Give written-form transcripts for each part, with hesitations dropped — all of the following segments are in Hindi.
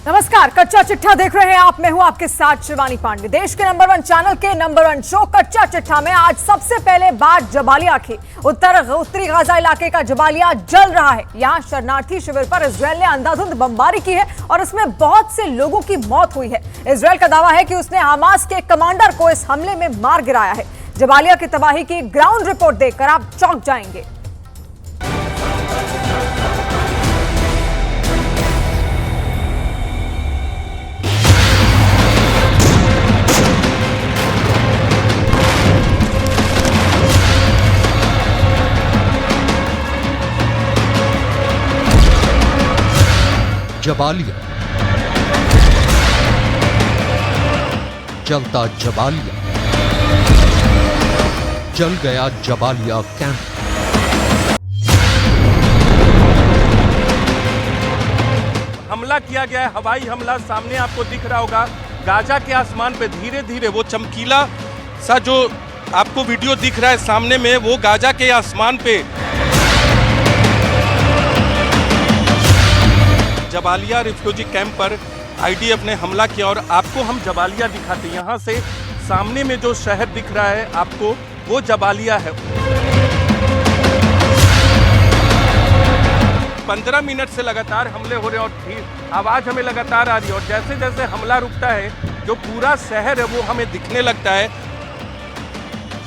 नमस्कार, कच्चा चिट्ठा देख रहे हैं आप। मैं हूं आपके साथ शिवानी पांडे। देश के नंबर 1 चैनल के नंबर 1 शो कच्चा चिट्ठा में आज सबसे पहले बात जबालिया की। उत्तरी गाजा इलाके का जबालिया जल रहा है। यहां शरणार्थी शिविर पर इजरायल ने अंधाधुंध बमबारी की है और इसमें बहुत से लोगों की मौत हुई है। इजरायल का दावा है कि उसने हमास के कमांडर को इस हमले में मार गिराया है। जबालिया की तबाही की ग्राउंड रिपोर्ट देखकर आप चौंक जाएंगे। जबालिया, जलता जबालिया, जल गया जबालिया कैंप। हमला किया गया है, हवाई हमला। सामने आपको दिख रहा होगा गाजा के आसमान पे धीरे धीरे वो चमकीला सा जो आपको वीडियो दिख रहा है सामने में, वो गाजा के आसमान पे जबालिया रिफ्यूजी कैंप पर आईडीएफ ने हमला किया। और आपको हम जबालिया दिखाते हैं। यहाँ से सामने में जो शहर दिख रहा है आपको, वो जबालिया है। 15 मिनट से लगातार हमले हो रहे हैं और आवाज हमें लगातार आ रही है। और जैसे जैसे हमला रुकता है, जो पूरा शहर है वो हमें दिखने लगता है।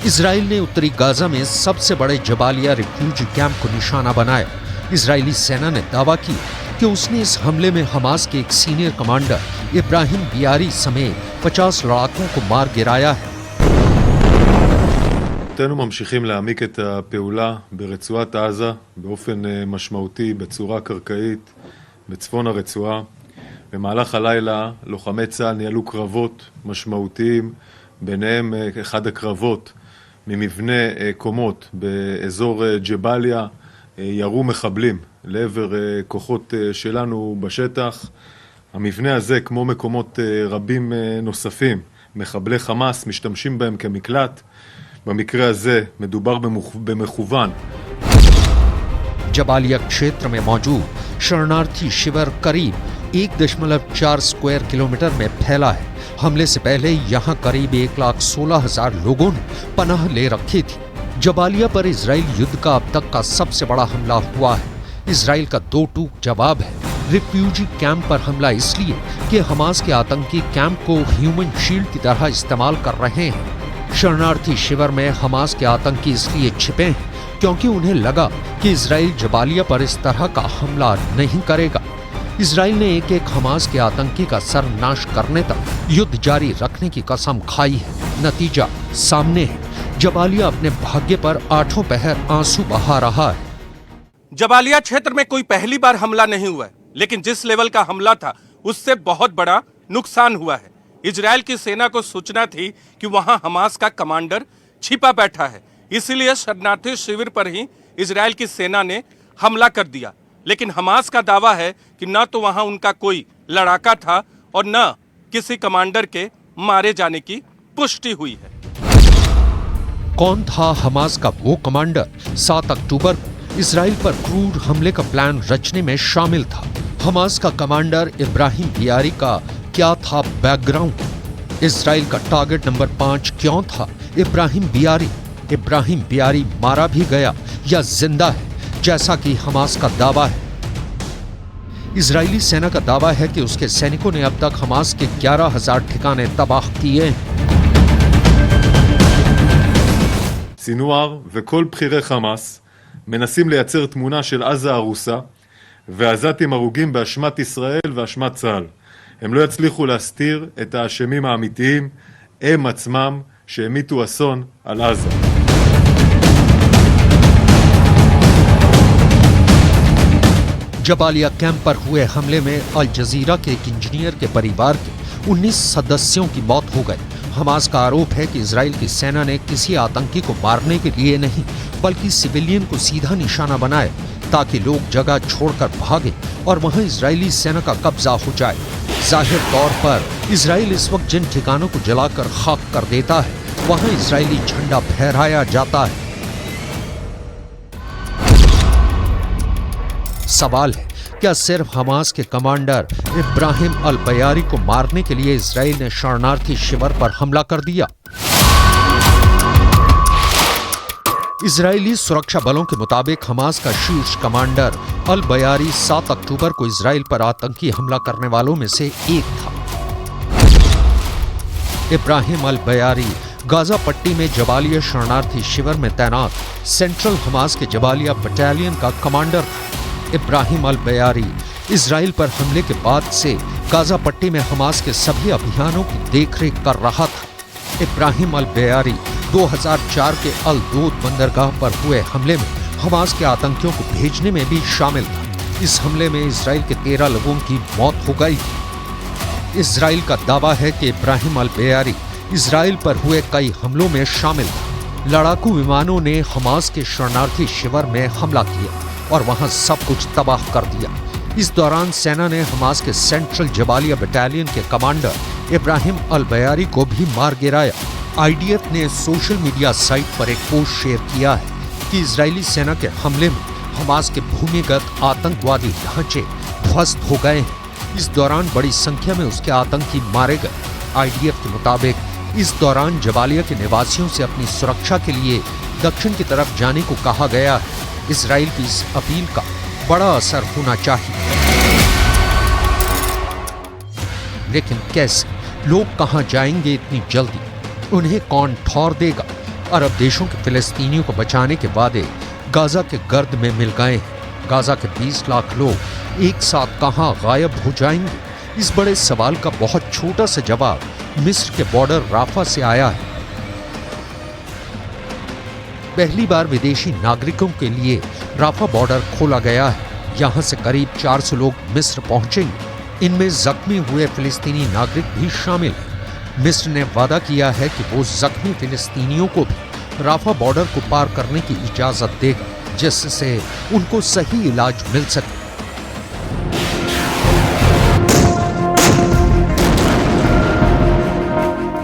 इजराइल ने उत्तरी गाजा में सबसे बड़े जबालिया रिफ्यूजी कैंप को निशाना बनाया। इजरायली सेना ने दावा किया कि उसने इस हमले में हमास के एक सीनियर कमांडर इब्राहिम बियारी समेत 50 लड़ाकों को मार गिराया है। אנו ממשיכים להעמיק את הפעולה ברצועת עזה באופן משמעותי בצורה קרקעית בצפון הרצועה. במהלך הלילה לוחמי צה"ל ניהלו קרבות משמעותיים, ביניהם אחד הקרבות ממבנה קומות באזור ג'באליה. ירו מחבלים לעבר כוחות שלנו בשטח. המבנה הזה, כמו מקומות רבים נוספים, מחבלי חמאס משתמשים בהם כמקלט. במקרה הזה מדובר במכוון. जबालिया क्षेत्र में मौजूद शरणार्थी शिविर करीब 1.4 स्क्वायर किलोमीटर में फैला है। हमले से पहले यहां करीब 1,16,000 लोगों ने पनाह ले रखी थी। जबालिया पर इजराइल युद्ध का अब तक का सबसे बड़ा हमला हुआ है। इजराइल का दो टूक जवाब है। रिफ्यूजी कैंप पर हमला इसलिए कि हमास के आतंकी कैंप को ह्यूमन शील्ड की तरह इस्तेमाल कर रहे हैं। शरणार्थी शिविर में हमास के आतंकी इसलिए छिपे हैं क्योंकि उन्हें लगा कि इजराइल जबालिया पर इस तरह का हमला नहीं करेगा। इजराइल ने एक एक हमास के आतंकी का सर्वनाश करने तक युद्ध जारी रखने की कसम खाई है। नतीजा सामने है। जबालिया अपने भाग्य पर आठों पहर आंसू बहा रहा है। जबालिया क्षेत्र में कोई पहली बार हमला नहीं हुआ है, लेकिन जिस लेवल का हमला था उससे बहुत बड़ा नुकसान हुआ है। इजरायल की सेना को सूचना थी कि वहां हमास का कमांडर छिपा बैठा है, इसीलिए शरणार्थी शिविर पर ही इजरायल की सेना ने हमला कर दिया। लेकिन हमास का दावा है कि न तो वहां उनका कोई लड़ाका था और न किसी कमांडर के मारे जाने की पुष्टि हुई है। कौन था हमास का वो कमांडर 7 अक्टूबर को इजराइल पर क्रूर हमले का प्लान रचने में शामिल था? हमास का कमांडर इब्राहिम बियारी का क्या था बैकग्राउंड? इजराइल का टारगेट नंबर 5 क्यों था इब्राहिम बियारी मारा भी गया या जिंदा है जैसा कि हमास का दावा है? इजरायली सेना का दावा है कि उसके सैनिकों ने अब तक हमास के 11,000 ठिकाने तबाह किए हैं। סינואר וכל בכירי חמאס מנסים לייצר תמונה של עזה הרוסה ועזתים הרוגים באשמת ישראל ואשמת צה"ל. הם לא יצליחו להסתיר את האשמים האמיתיים, הם עצמם שהמיתו אסון על עזה. जबालिया कैंप पर हुए हमले में अल जजीरा के एक इंजीनियर के परिवार के 19 सदस्यों की मौत हो गई। हमास का आरोप है कि इजराइल की सेना ने किसी आतंकी को मारने के लिए नहीं बल्कि सिविलियन को सीधा निशाना बनाया ताकि लोग जगह छोड़कर भागे और वहां इजरायली सेना का कब्जा हो जाए। जाहिर तौर पर इजराइल इस वक्त जिन ठिकानों को जलाकर खाक कर देता है वहां इजरायली झंडा फहराया जाता है। सवाल है क्या सिर्फ हमास के कमांडर इब्राहिम अल बयारी को मारने के लिए इजराइल ने शरणार्थी शिविर पर हमला कर दिया? इजरायली सुरक्षा बलों के मुताबिक हमास का शीर्ष कमांडर अल बयारी 7 अक्टूबर को इजराइल पर आतंकी हमला करने वालों में से एक था। इब्राहिम अल बयारी गाजा पट्टी में जबालिया शरणार्थी शिविर में तैनात सेंट्रल हमास के जबालिया बटालियन का कमांडर था। इब्राहिम अल बयारी इजराइल पर हमले के बाद से गाजा पट्टी में हमास के सभी अभियानों की देखरेख कर रहा था। इब्राहिम अल बयारी 2004 के अल दूद बंदरगाह पर हुए हमले में हमास के आतंकियों को भेजने में भी शामिल था। इस हमले में इजराइल के 13 लोगों की मौत हो गई थी। इजराइल का दावा है कि इब्राहिम अल बयारी इजराइल पर हुए कई हमलों में शामिल था। लड़ाकू विमानों ने हमास के शरणार्थी शिविर में हमला किया और वहां सब कुछ तबाह कर दिया। इस दौरान सेना ने हमास के सेंट्रल जबालिया बटालियन के कमांडर इब्राहिम अल बयारी को भी मार गिराया। आईडीएफ ने सोशल मीडिया साइट पर एक पोस्ट शेयर किया है कि इजरायली सेना के हमले में हमास के भूमिगत आतंकवादी ढांचे ध्वस्त हो गए हैं। इस दौरान बड़ी संख्या में उसके आतंकी मारे गए। आईडीएफ के मुताबिक इस दौरान जबालिया के निवासियों से अपनी सुरक्षा के लिए दक्षिण की तरफ जाने को कहा गया है। इजराइल की इस अपील का बड़ा असर होना चाहिए, लेकिन कैसे? लोग कहां जाएंगे इतनी जल्दी? उन्हें कौन ठौर देगा? अरब देशों के फिलिस्तीनियों को बचाने के वादे गाजा के गर्द में मिल गए हैं। गाजा के 20 लाख लोग एक साथ कहां गायब हो जाएंगे? इस बड़े सवाल का बहुत छोटा सा जवाब मिस्र के बॉर्डर राफा से आया है। पहली बार विदेशी नागरिकों के लिए राफा बॉर्डर खोला गया है। यहां से करीब 400 लोग मिस्र पहुंचेंगे। इनमें जख्मी हुए फिलिस्तीनी नागरिक भी शामिल हैं। मिस्र ने वादा किया है कि वो जख्मी फिलिस्तीनियों को भी राफा बॉर्डर को पार करने की इजाजत देगा, जिससे उनको सही इलाज मिल सके।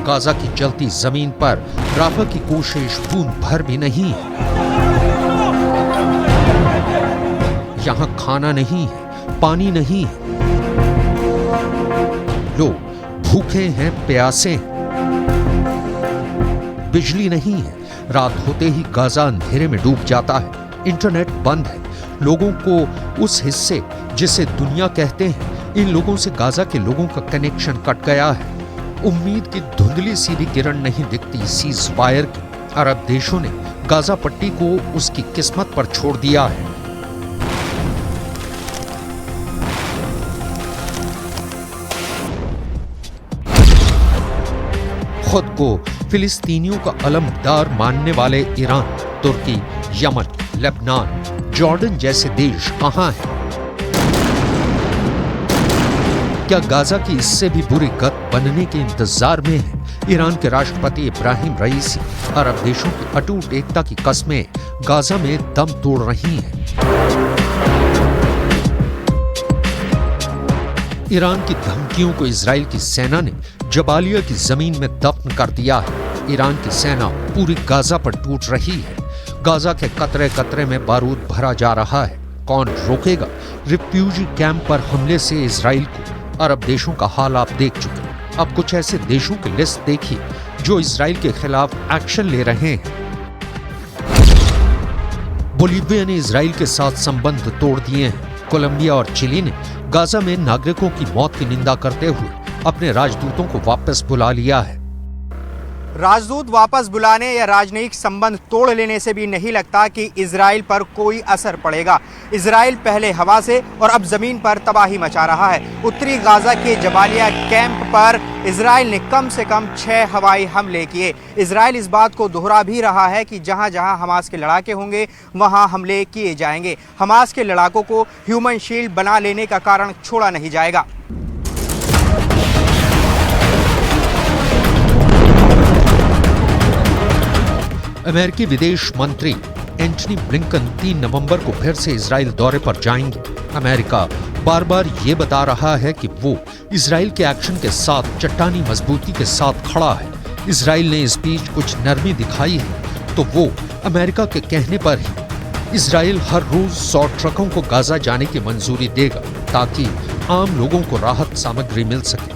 गाजा की जलती जमीन पर राफा की कोशिश बूंद भर भी नहीं है। यहां खाना नहीं है, पानी नहीं है, लोग भूखे हैं, प्यासे हैं, बिजली नहीं है। रात होते ही गाजा अंधेरे में डूब जाता है। इंटरनेट बंद है। लोगों को उस हिस्से जिसे दुनिया कहते हैं, इन लोगों से गाजा के लोगों का कनेक्शन कट गया है। उम्मीद की धुंधली सी भी किरण नहीं दिखती सीज फायर की। अरब देशों ने गाजा पट्टी को उसकी किस्मत पर छोड़ दिया है। खुद को फिलिस्तीनियों का अलमदार मानने वाले ईरान, तुर्की, यमन, लेबनान, जॉर्डन जैसे देश कहां हैं? क्या गाजा की इससे भी बुरी गत बनने के इंतजार में है? ईरान के राष्ट्रपति इब्राहिम रईसी अरब देशों की अटूट एकता की कस्में गाजा में दम तोड़ रही हैं। ईरान की धमकियों को इजराइल की सेना ने जबालिया की जमीन में दफन कर दिया है। ईरान की सेना पूरी गाजा पर टूट रही है। गाजा के कतरे कतरे में बारूद भरा जा रहा है। कौन रोकेगा? रिफ्यूजी कैंप पर हमले से इजराइल को अरब देशों का हाल आप देख चुके। अब कुछ ऐसे देशों की लिस्ट देखिए जो इजराइल के खिलाफ एक्शन ले रहे हैं। बोलीविया ने इजराइल के साथ संबंध तोड़ दिए हैं। कोलंबिया और चिली ने गाजा में नागरिकों की मौत की निंदा करते हुए अपने राजदूतों को वापस बुला लिया है। राजदूत वापस बुलाने या राजनयिक संबंध तोड़ लेने से भी नहीं लगता कि इजराइल पर कोई असर पड़ेगा। इजराइल पहले हवा से और अब जमीन पर तबाही मचा रहा है। उत्तरी गाजा के जबालिया कैंप पर इजराइल ने कम से कम 6 हवाई हमले किए। इजराइल इस बात को दोहरा भी रहा है कि जहां जहां हमास के लड़ाके होंगे वहां हमले किए जाएंगे। हमास के लड़ाकों को ह्यूमन शील्ड बना लेने का कारण छोड़ा नहीं जाएगा। अमेरिकी विदेश मंत्री एंटनी ब्लिंकन 3 नवंबर को फिर से इजराइल दौरे पर जाएंगे। अमेरिका बार बार ये बता रहा है कि वो इजराइल के एक्शन के साथ चट्टानी मजबूती के साथ खड़ा है। इजराइल ने इस बीच कुछ नरमी दिखाई है तो वो अमेरिका के कहने पर ही इजराइल हर रोज 100 ट्रकों को गाजा जाने की मंजूरी देगा ताकि आम लोगों को राहत सामग्री मिल सके।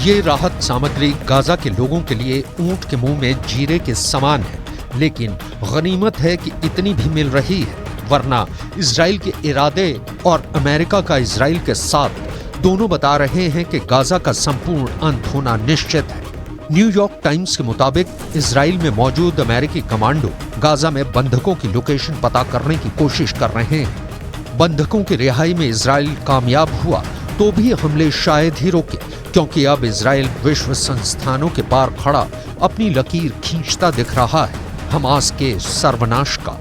ये राहत सामग्री गाजा के लोगों के लिए ऊंट के मुंह में जीरे के समान है, लेकिन गनीमत है कि इतनी भी मिल रही है, वरना इजराइल के इरादे और अमेरिका का इजराइल के साथ दोनों बता रहे हैं कि गाजा का संपूर्ण अंत होना निश्चित है। न्यूयॉर्क टाइम्स के मुताबिक इजराइल में मौजूद अमेरिकी कमांडो गाजा में बंधकों की लोकेशन पता करने की कोशिश कर रहे हैं। बंधकों की रिहाई में इजराइल कामयाब हुआ तो भी हमले शायद ही रोके, क्योंकि अब इजराइल विश्व संस्थानों के पार खड़ा अपनी लकीर खींचता दिख रहा है हमास के सर्वनाश का।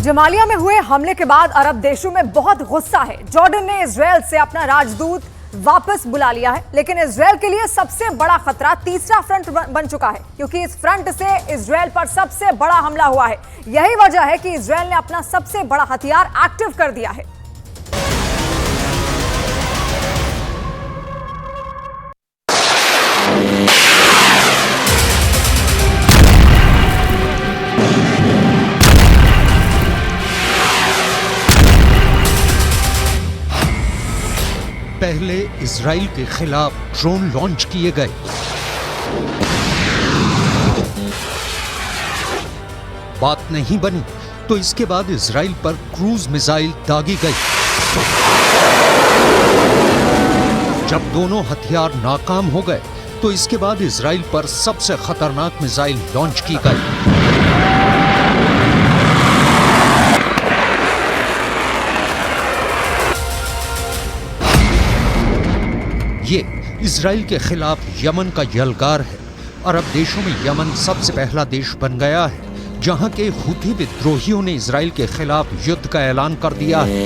जमालिया में हुए हमले के बाद अरब देशों में बहुत गुस्सा है। जॉर्डन ने इजराइल से अपना राजदूत वापस बुला लिया है, लेकिन इजराइल के लिए सबसे बड़ा खतरा तीसरा फ्रंट बन चुका है, क्योंकि इस फ्रंट से इजराइल पर सबसे बड़ा हमला हुआ है। यही वजह है कि इजराइल ने अपना सबसे बड़ा हथियार एक्टिव कर दिया है। पहले इजराइल के खिलाफ ड्रोन लॉन्च किए गए, बात नहीं बनी तो इसके बाद इजराइल पर क्रूज मिसाइल दागी गई। जब दोनों हथियार नाकाम हो गए तो इसके बाद इजराइल पर सबसे खतरनाक मिसाइल लॉन्च की गई। ये इजराइल के खिलाफ यमन का यलगार है। अरब देशों में यमन सबसे पहला देश बन गया है जहां के हुथी विद्रोहियों ने इजराइल के खिलाफ युद्ध का ऐलान कर दिया है।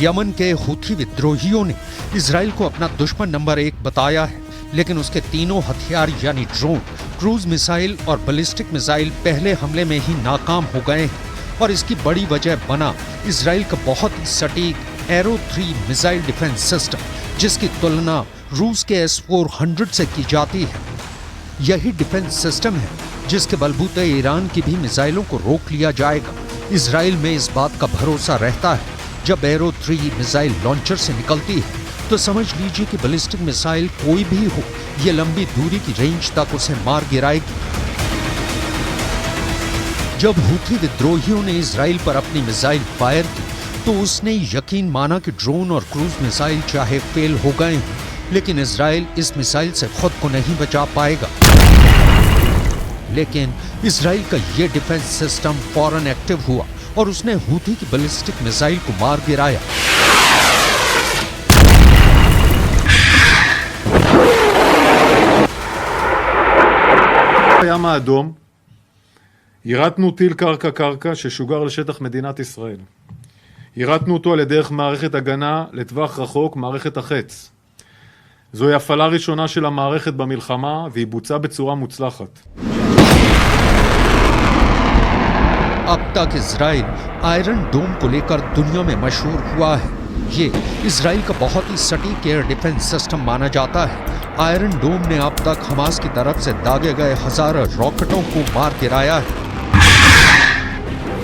यमन के हुथी विद्रोहियों ने इजराइल को अपना दुश्मन नंबर 1 बताया है, लेकिन उसके तीनों हथियार यानी ड्रोन, क्रूज मिसाइल और बैलिस्टिक मिसाइल पहले हमले में ही नाकाम हो गए हैं। और इसकी बड़ी वजह बना इजराइल का बहुत ही सटीक एरो 3 मिसाइल डिफेंस सिस्टम, जिसकी तुलना रूस के S-400 से की जाती है। यही डिफेंस सिस्टम है जिसके बलबूते ईरान की भी मिसाइलों को रोक लिया जाएगा। इजराइल में इस बात का भरोसा रहता है जब एरो 3 मिसाइल लॉन्चर से निकलती है तो समझ लीजिए कि बैलिस्टिक मिसाइल कोई भी हो, ये लंबी दूरी की रेंज तक उसे मार गिराएगी। जब हुथी विद्रोहियों ने इजराइल पर अपनी मिसाइल फायर की तो उसने यकीन माना कि ड्रोन और क्रूज मिसाइल चाहे फेल हो गए हैं, लेकिन इजराइल इस मिसाइल से खुद को नहीं बचा पाएगा। लेकिन इजराइल का ये डिफेंस सिस्टम फौरन एक्टिव हुआ और उसने हुथी की बैलिस्टिक मिसाइल को मार गिराया। הים האדום, יירטנו טיל קרקע ששוגר לשטח מדינת ישראל. יירטנו אותו על ידי מערכת הגנה לטווח רחוק, מערכת החץ. זוהי הפעלה ראשונה של המערכת במלחמה והיא בוצעה בצורה מוצלחת. अब तक इजराइल आयरन डोम को लेकर दुनिया में मशहूर हुआ है। ये इजराइल का बहुत ही सटीक एयर डिफेंस सिस्टम माना जाता है। आयरन डोम ने अब तक हमास की तरफ से दागे गए हजारों रॉकेटों को मार गिराया है।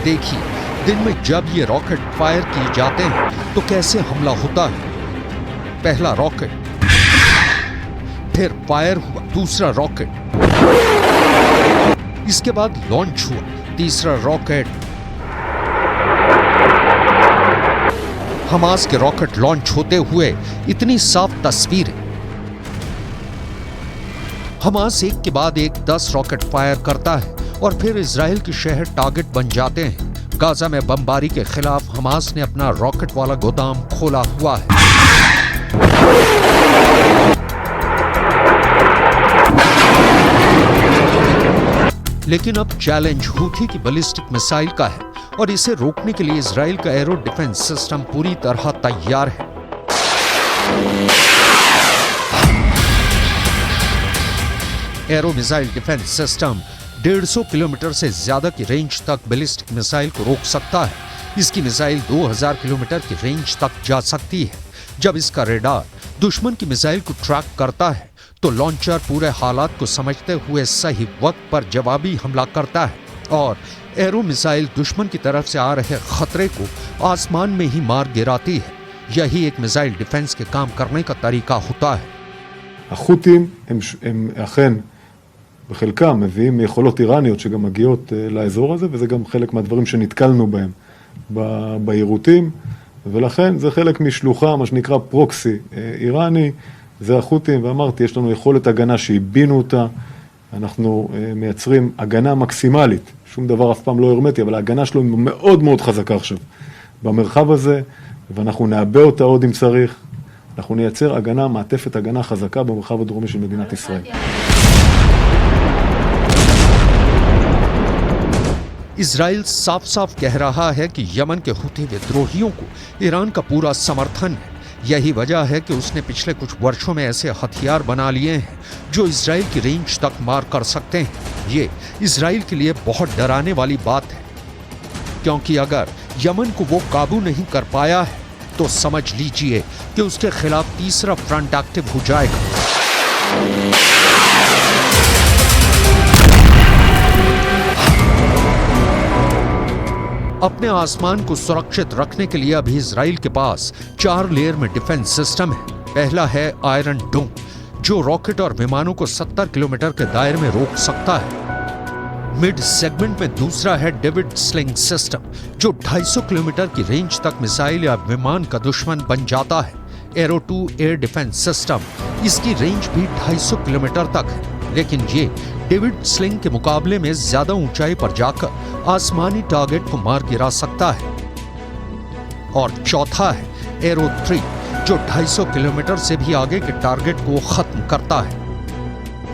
देखिए, दिन में जब ये रॉकेट फायर किए जाते हैं तो कैसे हमला होता है। पहला रॉकेट, फिर फायर हुआ दूसरा रॉकेट, इसके बाद लॉन्च हुआ तीसरा रॉकेट। हमास के रॉकेट लॉन्च होते हुए इतनी साफ तस्वीरें। हमास एक के बाद एक 10 रॉकेट फायर करता है और फिर इजराइल के शहर टारगेट बन जाते हैं। गाजा में बमबारी के खिलाफ हमास ने अपना रॉकेट वाला गोदाम खोला हुआ है। लेकिन अब चैलेंज हुथी की बैलिस्टिक मिसाइल का है और इसे रोकने के लिए इजराइल का एरो डिफेंस सिस्टम पूरी तरह तैयार है। Arrow missile defence system 150 kilometre से ज्यादा की रेंज तक बैलिस्टिक मिसाइल को रोक सकता है। इसकी मिसाइल 2000 किलोमीटर की रेंज तक जा सकती है। जब इसका रेडार दुश्मन की मिसाइल को ट्रैक करता है तो लॉन्चर पूरे हालात को समझते हुए सही वक्त पर जवाबी हमला करता है और एरो मिसाइल दुश्मन की तरफ से आ रहे खतरे को आसमान में ही मार गिराती है। यही एक मिसाइल डिफेंस के काम करने का तरीका होता है। החות'ים הם אכן בחלקם מביאים יכולות איראניות שגם מגיעות לאזור הזה, וזה גם חלק מהדברים שנתקלנו בהם ביירוטים, ולכן זה חלק משלוחה, מה שנקרא פרוקסי איראני, זה החות'ים, ואמרתי, יש לנו יכולת הגנה שהבינו אותה, אנחנו מייצרים הגנה מקסימלית, שום דבר אף פעם לא הרמטי, אבל ההגנה שלו מאוד מאוד חזקה עכשיו במרחב הזה, ואנחנו נעבה אותה עוד אם צריך, אנחנו נייצר הגנה, מעטפת הגנה חזקה במרחב הדרומי של מדינת ישראל. इजराइल साफ साफ कह रहा है कि यमन के हुती विद्रोहियों को ईरान का पूरा समर्थन है। यही वजह है कि उसने पिछले कुछ वर्षों में ऐसे हथियार बना लिए हैं जो इजराइल की रेंज तक मार कर सकते हैं। ये इजराइल के लिए बहुत डराने वाली बात है, क्योंकि अगर यमन को वो काबू नहीं कर पाया है तो समझ लीजिए कि उसके खिलाफ तीसरा फ्रंट एक्टिव हो जाएगा। अपने आसमान को सुरक्षित रखने के लिए अभी इजराइल के पास 4 लेयर में डिफेंस सिस्टम है। पहला है आयरन डोम, जो रॉकेट और विमानों को 70 किलोमीटर के दायरे में रोक सकता है। मिड सेगमेंट में दूसरा है डेविड स्लिंग सिस्टम, जो 250 किलोमीटर की रेंज तक मिसाइल या विमान का दुश्मन बन जाता है। एरो 2 एयर डिफेंस सिस्टम, इसकी रेंज भी 250 किलोमीटर तक है, लेकिन ये डेविड स्लिंग के मुकाबले में ज्यादा ऊंचाई पर जाकर आसमानी टारगेट को मार गिरा सकता है। और चौथा है एरो 3, जो 250 किलोमीटर से भी आगे के टारगेट को खत्म करता है।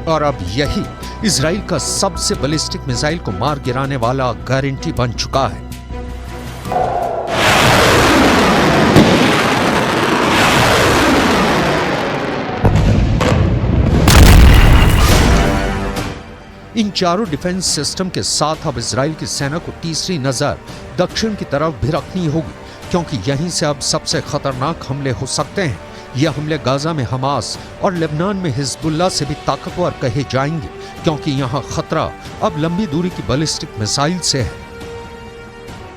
और अब यही इजराइल का सबसे बैलिस्टिक मिसाइल को मार गिराने वाला गारंटी बन चुका है। इन चारों डिफेंस सिस्टम के साथ अब इजराइल की सेना को तीसरी नजर दक्षिण की तरफ भी रखनी होगी, क्योंकि यहीं से अब सबसे खतरनाक हमले हो सकते हैं। यह हमले गाजा में हमास और लेबनान में हिजबुल्लाह से भी ताकतवर कहे जाएंगे, क्योंकि यहाँ खतरा अब लंबी दूरी की बैलिस्टिक मिसाइल से है।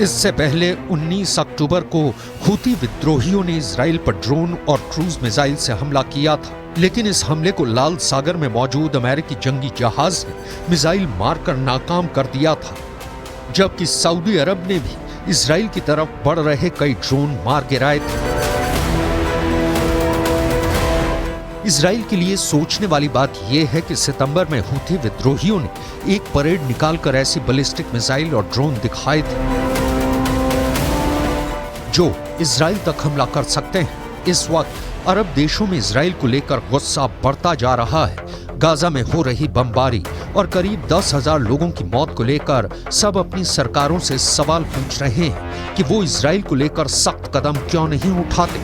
इससे पहले 19 अक्टूबर को हुती विद्रोहियों ने इजराइल पर ड्रोन और क्रूज मिसाइल से हमला किया था, लेकिन इस हमले को लाल सागर में मौजूद अमेरिकी जंगी जहाज ने मिसाइल मारकर नाकाम कर दिया था, जबकि सऊदी अरब ने भी इजराइल की तरफ बढ़ रहे कई ड्रोन मार गिराए थे। इजराइल के लिए सोचने वाली बात यह है कि सितंबर में हुती विद्रोहियों ने एक परेड निकालकर ऐसी बैलिस्टिक मिसाइल और ड्रोन दिखाए थे जो इजराइल तक हमला कर सकते हैं। इस वक्त अरब देशों में इजराइल को लेकर गुस्सा बढ़ता जा रहा है। गाजा में हो रही बमबारी और करीब 10,000 लोगों की मौत को लेकर सब अपनी सरकारों से सवाल पूछ रहे हैं कि वो इजराइल को लेकर सख्त कदम क्यों नहीं उठाते।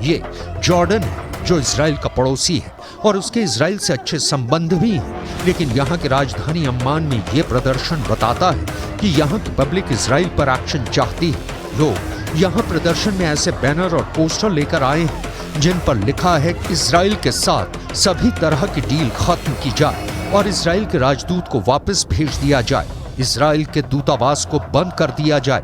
ये जॉर्डन है जो इजराइल का पड़ोसी है और उसके इजराइल से अच्छे संबंध भी हैं, लेकिन यहाँ की राजधानी अम्मान में ये प्रदर्शन बताता है कि यहाँ की पब्लिक इजराइल पर एक्शन चाहती है। लोग यहाँ प्रदर्शन में ऐसे बैनर और पोस्टर लेकर आए हैं जिन पर लिखा है कि इजराइल के साथ सभी तरह की डील खत्म की जाए और इजराइल के राजदूत को वापस भेज दिया जाए, इजराइल के दूतावास को बंद कर दिया जाए।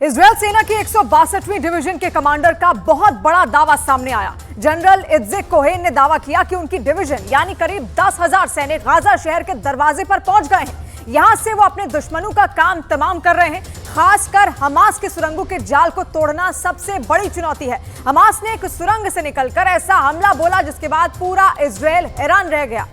इजरायल सेना की 162वीं डिवीजन के कमांडर का बहुत बड़ा दावा सामने आया। जनरल इत्ज़ेक कोहेन ने दावा किया कि उनकी डिवीजन यानी करीब 10,000 सैनिक गाजा शहर के दरवाजे पर पहुंच गए हैं। यहां से वो अपने दुश्मनों का काम तमाम कर रहे हैं। खासकर हमास के सुरंगों के जाल को तोड़ना सबसे बड़ी चुनौती है। हमास ने एक सुरंग से निकलकर ऐसा हमला बोला जिसके बाद पूरा इजरायल हैरान रह गया।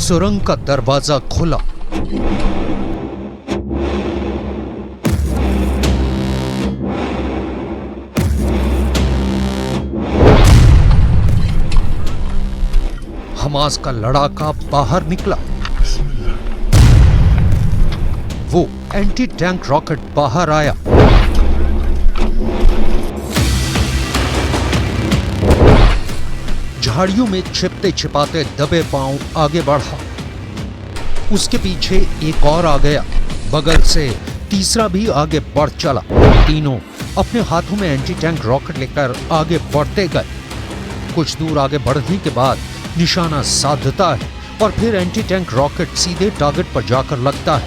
सुरंग का दरवाजा खुला। हमास का लड़ाका बाहर निकला। वो एंटी टैंक रॉकेट बाहर आया। झाड़ियों में छिपते छिपाते दबे पांव आगे बढ़ा। उसके पीछे एक और आ गया। बगल से तीसरा भी आगे बढ़ चला। तीनों अपने हाथों में एंटी टैंक रॉकेट लेकर आगे बढ़ते गए। कुछ दूर आगे बढ़ने के बाद निशाना साधता है और फिर एंटी टैंक रॉकेट सीधे टारगेट पर जाकर लगता है।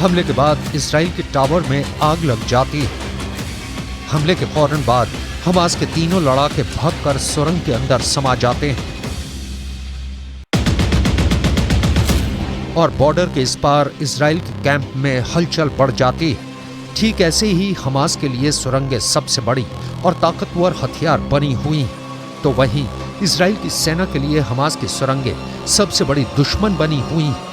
हमले के बाद इजराइल के टावर में आग लग जाती है। हमले के फौरन बाद हमास के तीनों लड़ाके भागकर सुरंग के अंदर समा जाते हैं और बॉर्डर के इस पार इजराइल के कैंप में हलचल बढ़ जाती है। ठीक ऐसे ही हमास के लिए सुरंगें सबसे बड़ी और ताकतवर हथियार बनी हुई हैं, तो वहीं इजराइल की सेना के लिए हमास की सुरंगें सबसे बड़ी दुश्मन बनी हुई हैं।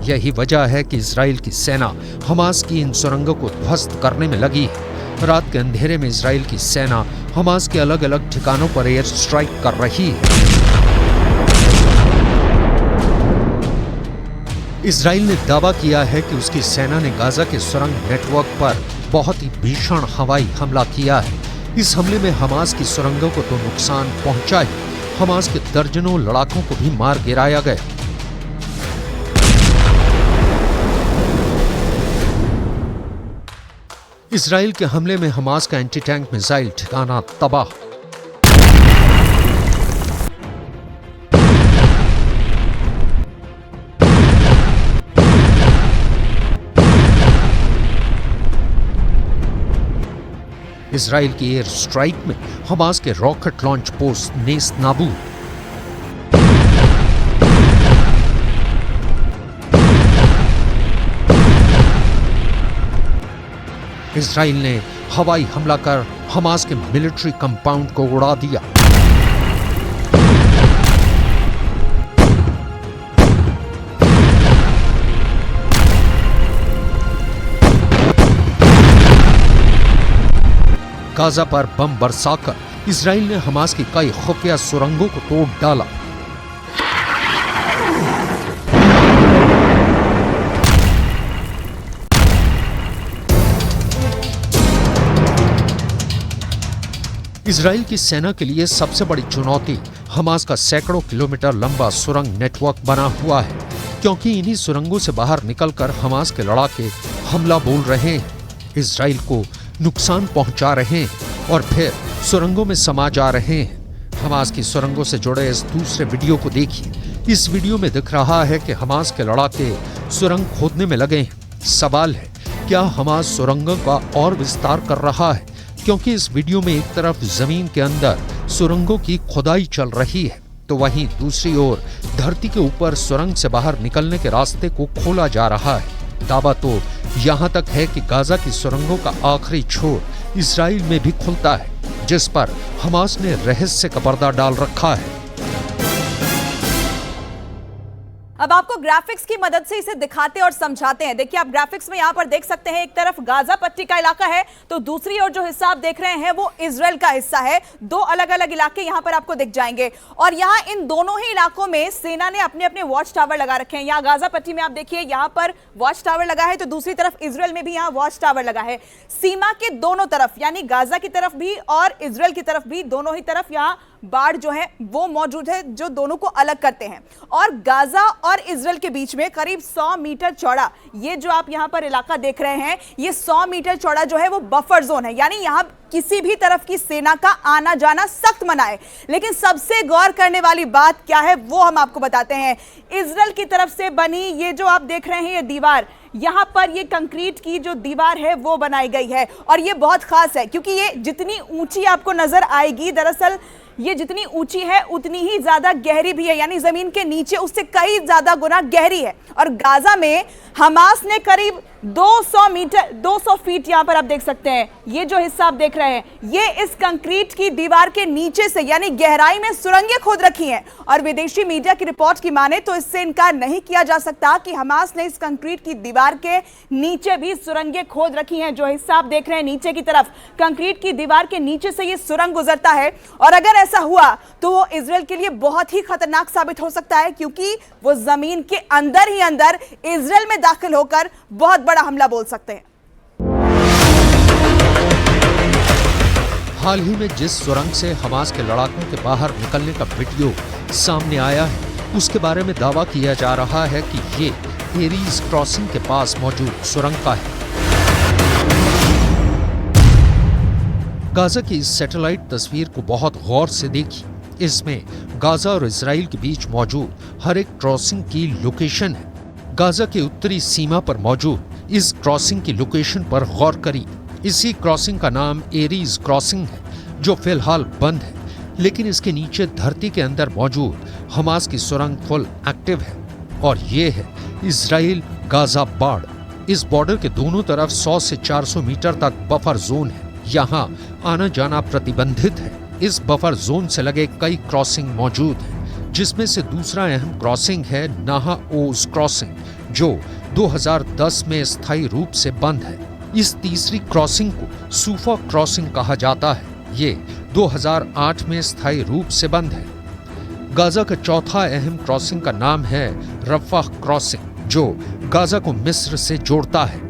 यही वजह है कि इजराइल की सेना हमास की इन सुरंगों को ध्वस्त करने में लगी है। रात के अंधेरे में इजराइल की सेना हमास के अलग अलग ठिकानों पर एयर स्ट्राइक कर रही है। इजराइल ने दावा किया है कि उसकी सेना ने गाजा के सुरंग नेटवर्क पर बहुत ही भीषण हवाई हमला किया है। इस हमले में हमास की सुरंगों को तो नुकसान पहुंचा ही, हमास के दर्जनों लड़ाकों को भी मार गिराया गया। इजराइल के हमले में हमास का एंटी टैंक मिसाइल ठिकाना तबाह। इजराइल की एयर स्ट्राइक में हमास के रॉकेट लॉन्च पोस्ट नेस्त नाबूद। इजराइल ने हवाई हमला कर हमास के मिलिट्री कंपाउंड को उड़ा दिया। गाजा पर बम बरसाकर इजराइल ने हमास की कई खुफिया सुरंगों को तोड़ डाला। इजराइल की सेना के लिए सबसे बड़ी चुनौती हमास का सैकड़ों किलोमीटर लंबा सुरंग नेटवर्क बना हुआ है, क्योंकि इन्हीं सुरंगों से बाहर निकलकर हमास के लड़ाके हमला बोल रहे हैं, इजराइल को नुकसान पहुंचा रहे हैं और फिर सुरंगों में समा जा रहे हैं। हमास की सुरंगों से जुड़े इस दूसरे वीडियो को देखिए। इस वीडियो में दिख रहा है कि हमास के लड़ाके सुरंग खोदने में लगे हैं। सवाल है, क्या हमास सुरंगों का और विस्तार कर रहा है? क्योंकि इस वीडियो में एक तरफ जमीन के अंदर सुरंगों की खुदाई चल रही है, तो वहीं दूसरी ओर धरती के ऊपर सुरंग से बाहर निकलने के रास्ते को खोला जा रहा है। दावा तो यहाँ तक है कि गाजा की सुरंगों का आखिरी छोर इजराइल में भी खुलता है, जिस पर हमास ने रहस्य का पर्दा डाल रखा है। अब आपको ग्राफिक्स की मदद से इसे दिखाते और समझाते हैं। देखिए, आप ग्राफिक्स में यहां पर देख सकते हैं, एक तरफ गाजा पट्टी का इलाका है, तो दूसरी ओर जो हिस्सा आप देख रहे हैं वो इजराइल का हिस्सा है। दो अलग अलग इलाके यहां पर आपको दिख जाएंगे और यहां इन दोनों ही इलाकों में सेना ने अपने अपने वॉच टावर लगा रखे हैं। यहां गाजा पट्टी में आप देखिए, यहां पर वॉच टावर लगा है, तो दूसरी तरफ इजराइल में भी यहां वॉच टावर लगा है। सीमा के दोनों तरफ, यानी गाजा की तरफ भी और इजराइल की तरफ भी, दोनों ही तरफ यहां बाड़ जो है वो मौजूद है, जो दोनों को अलग करते हैं। और गाजा और इजराइल के बीच में करीब 100 मीटर चौड़ा ये जो आप यहां पर इलाका देख रहे हैं, ये 100 मीटर चौड़ा जो है वो बफर जोन है, यानी यहां किसी भी तरफ की सेना का आना जाना सख्त मना है। लेकिन सबसे गौर करने वाली बात क्या है वो हम आपको बताते हैं। इजराइल की तरफ से बनी ये जो आप देख रहे हैं ये दीवार, यहां पर ये कंक्रीट की जो दीवार है वो बनाई गई है और ये बहुत खास है क्योंकि ये जितनी ऊंची आपको नजर आएगी, दरअसल ये जितनी ऊंची है उतनी ही ज्यादा गहरी भी है, यानी जमीन के नीचे उससे कई ज्यादा गुना गहरी है। और गाजा में हमास ने करीब 200 फीट यहां पर आप देख सकते हैं, ये जो हिस्सा आप देख रहे हैं ये इस कंक्रीट की दीवार के नीचे से यानी गहराई में सुरंगें खोद रखी हैं। और विदेशी मीडिया की रिपोर्ट की माने तो इससे इनकार नहीं किया जा सकता कि हमास ने इस कंक्रीट की दीवार के नीचे भी सुरंगें खोद रखी हैं। जो हिस्सा आप देख रहे हैं नीचे की तरफ, कंक्रीट की दीवार के नीचे से ये सुरंग गुजरता है और अगर ऐसा हुआ तो वो इजराइल के लिए बहुत ही खतरनाक साबित हो सकता है, क्योंकि वो जमीन के अंदर ही अंदर इजराइल में दाखिल होकर बहुत बड़ा हमला बोल सकते हैं। हाल ही में जिस सुरंग से हमास के लड़ाकों के बाहर निकलने का वीडियो सामने आया है, उसके बारे में दावा किया जा रहा है कि ये एरीज क्रॉसिंग के पास मौजूद सुरंग का है। गाजा की इस सैटेलाइट तस्वीर को बहुत गौर से देखिए। इसमें गाजा और इजराइल के बीच मौजूद हर एक क्रॉसिंग की लोकेशन है। गाजा के उत्तरी सीमा पर मौजूद इस क्रॉसिंग की लोकेशन पर गौर करिए। इसी क्रॉसिंग का नाम एरीज क्रॉसिंग है, जो फिलहाल बंद है, लेकिन इसके नीचे धरती के अंदर मौजूद हमास की सुरंग फुल एक्टिव है और ये है इजराइल गाजा बाड़। इस बॉर्डर के दोनों तरफ 100 से 400 मीटर तक बफर जोन है। यहाँ आना जाना प्रतिबंधित है। इस बफर जोन से लगे कई क्रॉसिंग मौजूद हैं, जिसमें से दूसरा अहम क्रॉसिंग है नाहा ओज क्रॉसिंग, जो 2010 में स्थायी रूप से बंद है। इस तीसरी क्रॉसिंग को सूफा क्रॉसिंग कहा जाता है। ये 2008 में स्थायी रूप से बंद है। गाजा का चौथा अहम क्रॉसिंग का नाम है रफाह क्रॉसिंग, जो गाजा को मिस्र से जोड़ता है।